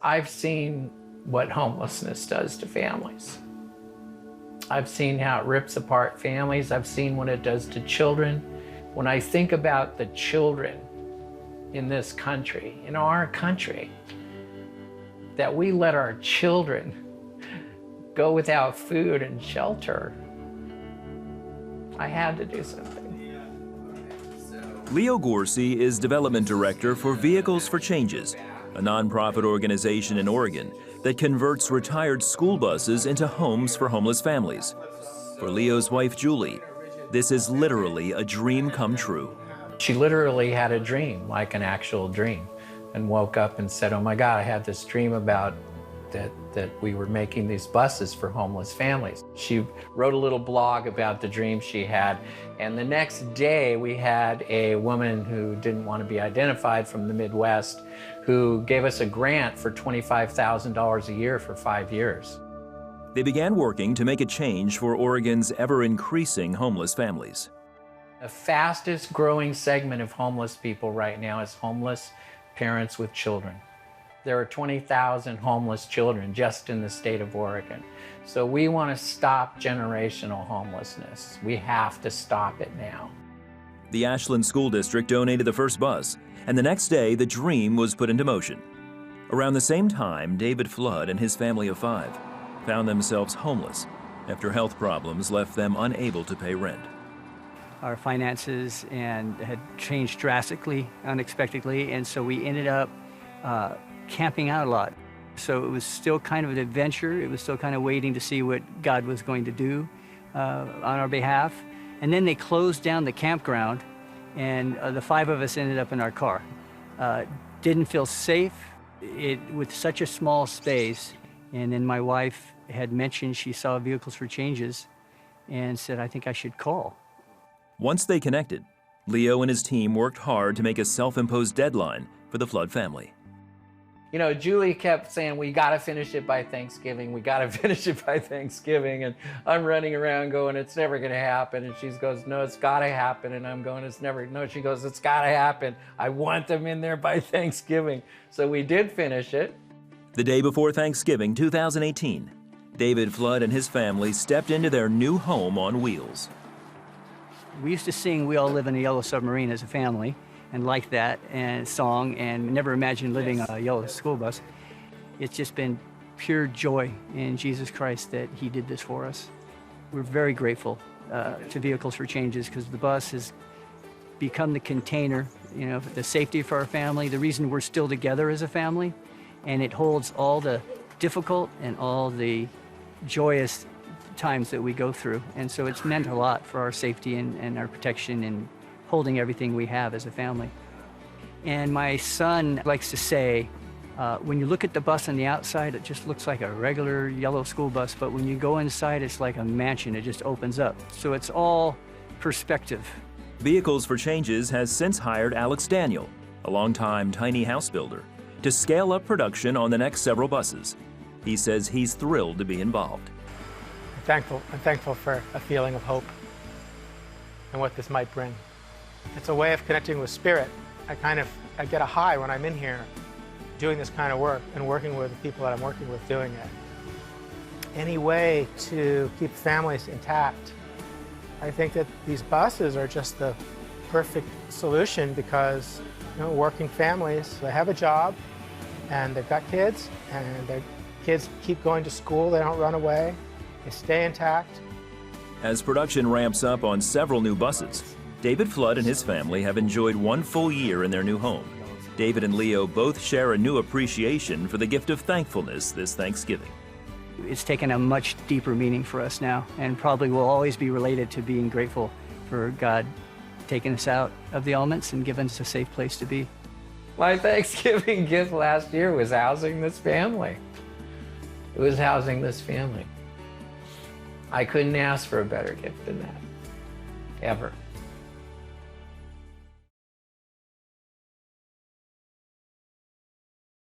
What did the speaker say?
I've seen what homelessness does to families. I've seen how it rips apart families. I've seen what it does to children. When I think about the children in this country, in our country, that we let our children go without food and shelter, I had to do something. Leo Gorsey is Development Director for Vehicles for Changes, a nonprofit organization in Oregon that converts retired school buses into homes for homeless families. For Leo's wife, Julie, this is literally a dream come true. She literally had a dream, like an actual dream, and woke up and said, oh my God, I had this dream about that we were making these buses for homeless families. She wrote a little blog about the dream she had, and the next day we had a woman who didn't want to be identified from the Midwest who gave us a grant for $25,000 a year for 5 years. They began working to make a change for Oregon's ever-increasing homeless families. The fastest growing segment of homeless people right now is homeless parents with children. There are 20,000 homeless children just in the state of Oregon. So we want to stop generational homelessness. We have to stop it now. The Ashland School District donated the first bus, and the next day the dream was put into motion. Around the same time, David Flood and his family of 5 found themselves homeless after health problems left them unable to pay rent. Our finances had changed drastically, unexpectedly, and so we ended up camping out a lot. So it was still kind of an adventure. It was still kind of waiting to see what God was going to do on our behalf. And then they closed down the campground, and the 5 of us ended up in our car. Didn't feel safe with such a small space. And then my wife had mentioned she saw Vehicles for Changes and said, I think I should call. Once they connected, Leo and his team worked hard to make a self-imposed deadline for the Flood family. You know, Julie kept saying, we got to finish it by Thanksgiving. We got to finish it by Thanksgiving. And I'm running around going, it's never going to happen. And she goes, no, it's got to happen. And I'm going, it's never, no, she goes, it's got to happen. I want them in there by Thanksgiving. So we did finish it. The day before Thanksgiving 2018, David Flood and his family stepped into their new home on wheels. We used to sing We All Live in a Yellow Submarine as a family, and like that and song, and never imagined living a yellow school bus. It's just been pure joy in Jesus Christ that he did this for us. We're very grateful to Vehicles for Changes, because the bus has become the container, you know, the safety for our family, the reason we're still together as a family, and it holds all the difficult and all the joyous times that we go through. And so it's meant a lot for our safety and our protection and holding everything we have as a family. And my son likes to say, when you look at the bus on the outside, it just looks like a regular yellow school bus, but when you go inside, it's like a mansion. It just opens up. So it's all perspective. Vehicles for Changes has since hired Alex Daniel, a longtime tiny house builder, to scale up production on the next several buses. He says he's thrilled to be involved. I'm thankful for a feeling of hope and what this might bring. It's a way of connecting with Spirit. I get a high when I'm in here doing this kind of work and working with the people that I'm working with doing it. Any way to keep families intact. I think that these buses are just the perfect solution because, you know, working families, they have a job and they've got kids, and their kids keep going to school, they don't run away, they stay intact. As production ramps up on several new buses, David Flood and his family have enjoyed 1 full year in their new home. David and Leo both share a new appreciation for the gift of thankfulness this Thanksgiving. It's taken a much deeper meaning for us now, and probably will always be related to being grateful for God taking us out of the elements and giving us a safe place to be. My Thanksgiving gift last year was housing this family. It was housing this family. I couldn't ask for a better gift than that, ever.